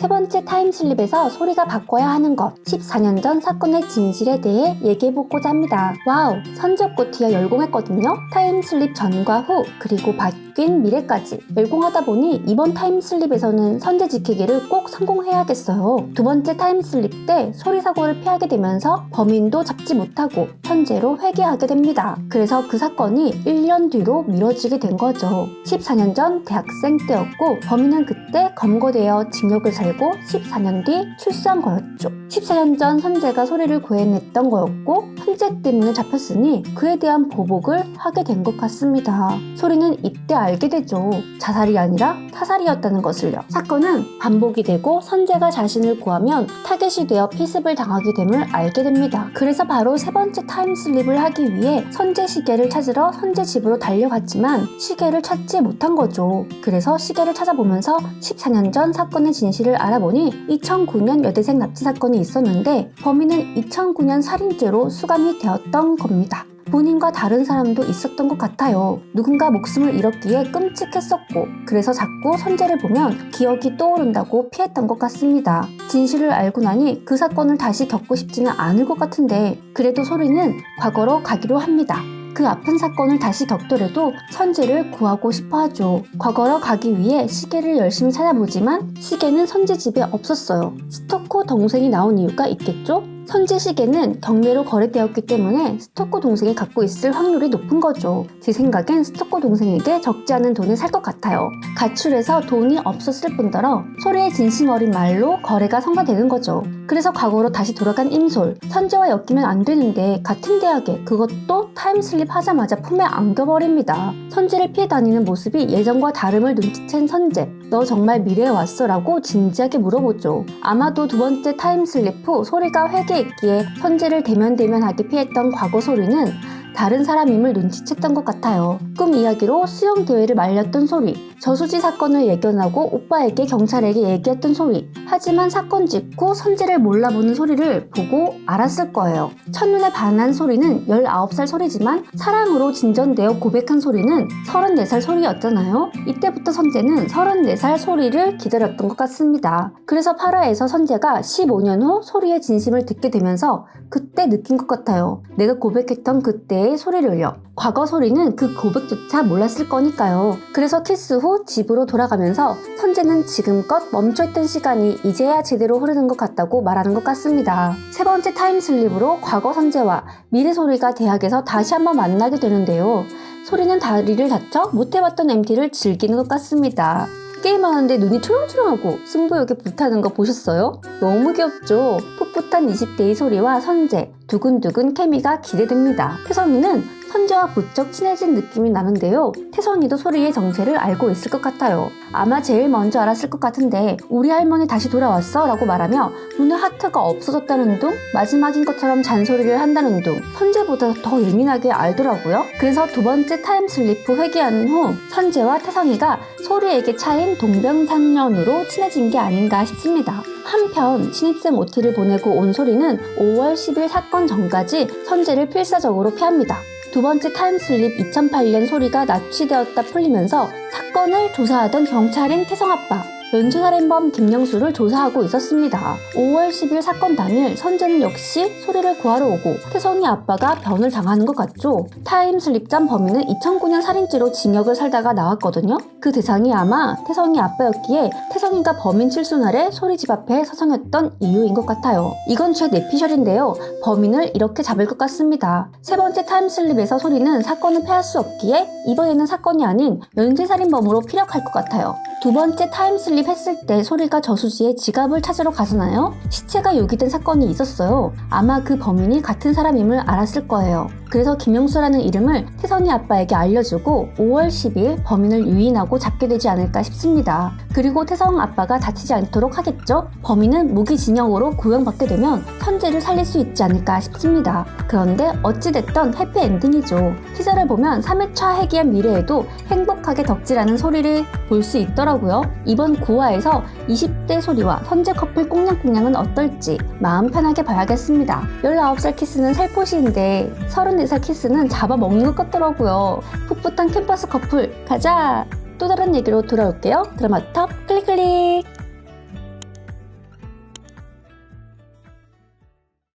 세 번째 타임슬립에서 소리가 바꿔야 하는 것, 14년 전 사건의 진실에 대해 얘기해보고자 합니다. 와우, 선지엽고티어 열공했거든요. 타임슬립 전과 후, 그리고 바뀐 미래까지 열공하다 보니 이번 타임슬립에서는 선제 지키기를 꼭 성공해야겠어요. 두 번째 타임슬립 때 소리 사고를 피하게 되면서 범인도 잡지 못하고 현재로 회귀하게 됩니다. 그래서 그 사건이 1년 뒤로 미뤄지게 된 거죠. 14년 전 대학생 때였고 범인은 그때 검거되어 징역을 살고 14년 뒤 출소한 거였죠. 14년 전 선재가 소리를 구해냈던 거였고 현재 때문에 잡혔으니 그에 대한 보복을 하게 된 것 같습니다. 소리는 이때 알게 되죠. 자살이 아니라 타살이었다는 것을요. 사건은 반복이 되고 선재가 자신을 구하면 타겟이 되어 피습을 당하게 됨을 알게 됩니다. 그래서 바로 세 번째 타임슬립을 하기 위해 선재 시계를 찾으러 선재 집으로 달려갔지만 시계를 찾지 못한 거죠. 그래서 시계를 찾아보면서 14년 전 사건의 진실을 알아보니 2009년 여대생 납치 사건이 있었는데 범인은 2009년 살인죄로 수감이 되었던 겁니다. 본인과 다른 사람도 있었던 것 같아요. 누군가 목숨을 잃었기에 끔찍했었고 그래서 자꾸 선재를 보면 기억이 떠오른다고 피했던 것 같습니다. 진실을 알고 나니 그 사건을 다시 겪고 싶지는 않을 것 같은데 그래도 소리는 과거로 가기로 합니다. 그 아픈 사건을 다시 겪더라도 선재를 구하고 싶어 하죠. 과거로 가기 위해 시계를 열심히 찾아보지만 시계는 선재 집에 없었어요. 스토커 동생이 나온 이유가 있겠죠? 선재 시계는 경매로 거래되었기 때문에 스토커 동생이 갖고 있을 확률이 높은 거죠. 제 생각엔 스토커 동생에게 적지 않은 돈을 살 것 같아요. 가출해서 돈이 없었을 뿐더러 소리의 진심 어린 말로 거래가 성사되는 거죠. 그래서 과거로 다시 돌아간 임솔, 선재와 엮이면 안 되는데 같은 대학에 그것도 타임슬립 하자마자 품에 안겨버립니다. 선재를 피해 다니는 모습이 예전과 다름을 눈치챈 선재, 너 정말 미래에 왔어? 라고 진지하게 물어보죠. 아마도 두 번째 타임슬립 후 소리가 회개했기에 선재를 대면대면하게 피했던 과거 소리는 다른 사람임을 눈치챘던 것 같아요. 꿈 이야기로 수영 대회를 말렸던 소리, 저수지 사건을 예견하고 오빠에게 경찰에게 얘기했던 소리. 하지만 사건 직후 선재를 몰라보는 소리를 보고 알았을 거예요. 첫눈에 반한 소리는 19살 소리지만 사랑으로 진전되어 고백한 소리는 34살 소리였잖아요. 이때부터 선재는 34살 소리를 기다렸던 것 같습니다. 그래서 8화에서 선재가 15년 후 소리의 진심을 듣게 되면서 그때 느낀 것 같아요. 내가 고백했던 그때의 소리를요. 과거 소리는 그 고백조차 몰랐을 거니까요. 그래서 키스 후 집으로 돌아가면서 선재는 지금껏 멈춰있던 시간이 이제야 제대로 흐르는 것 같다고 말하는 것 같습니다. 세 번째 타임슬립으로 과거 선재와 미래 소리가 대학에서 다시 한번 만나게 되는데요. 소리는 다리를 다쳐 못해봤던 MT를 즐기는 것 같습니다. 게임하는데 눈이 초롱초롱하고 승부욕에 불타는 거 보셨어요? 너무 귀엽죠? 풋풋한 20대의 소리와 선재, 두근두근 케미가 기대됩니다. 태성이는 선재와 부쩍 친해진 느낌이 나는데요. 태성이도 소리의 정체를 알고 있을 것 같아요. 아마 제일 먼저 알았을 것 같은데 우리 할머니 다시 돌아왔어? 라고 말하며 눈에 하트가 없어졌다는 둥, 마지막인 것처럼 잔소리를 한다는 둥, 선재보다 더 예민하게 알더라고요. 그래서 두 번째 타임슬립 후 회귀한 후 선재와 태성이가 소리에게 차인 동병상련으로 친해진 게 아닌가 싶습니다. 한편 신입생 OT를 보내고 온 소리는 5월 10일 사건 전까지 선재를 필사적으로 피합니다. 두 번째 타임슬립 2008년 소리가 납치되었다 풀리면서 사건을 조사하던 경찰인 태성아빠, 연쇄살인범 김영수를 조사하고 있었습니다. 5월 10일 사건 당일 선재는 역시 소리를 구하러 오고 태성이 아빠가 변을 당하는 것 같죠. 타임슬립 전 범인은 2009년 살인죄로 징역을 살다가 나왔거든요. 그 대상이 아마 태성이 아빠였기에 태성이가 범인 칠순날에 소리 집 앞에 서성였던 이유인 것 같아요. 이건 제 뇌피셜인데요. 범인을 이렇게 잡을 것 같습니다. 세 번째 타임슬립에서 소리는 사건을 패할 수 없기에 이번에는 사건이 아닌 연쇄살인범으로 피력할 것 같아요. 두 번째 타임슬립 했을 때 소리가 저수지에 지갑을 찾으러 가잖아요. 시체가 요기된 사건이 있었어요. 아마 그 범인이 같은 사람임을 알았을 거예요. 그래서 김영수라는 이름을 태성이 아빠에게 알려주고 5월 10일 범인을 유인하고 잡게 되지 않을까 싶습니다. 그리고 태성 아빠가 다치지 않도록 하겠죠? 범인은 무기징역으로 구형받게 되면 선재를 살릴 수 있지 않을까 싶습니다. 그런데 어찌됐던 해피엔딩이죠. 티저를 보면 3회차 회귀한 미래에도 행복하게 덕질하는 소리를 볼 수 있더라고요. 이번 9화에서 20대 소리와 선재 커플 꽁냥꽁냥은 어떨지 마음 편하게 봐야겠습니다. 19살 키스는 살포시인데 34살 키스는 잡아먹는 것 같더라고요. 풋풋한 캠퍼스 커플 가자! 또 다른 얘기로 돌아올게요. 드라마탑 클릭클릭!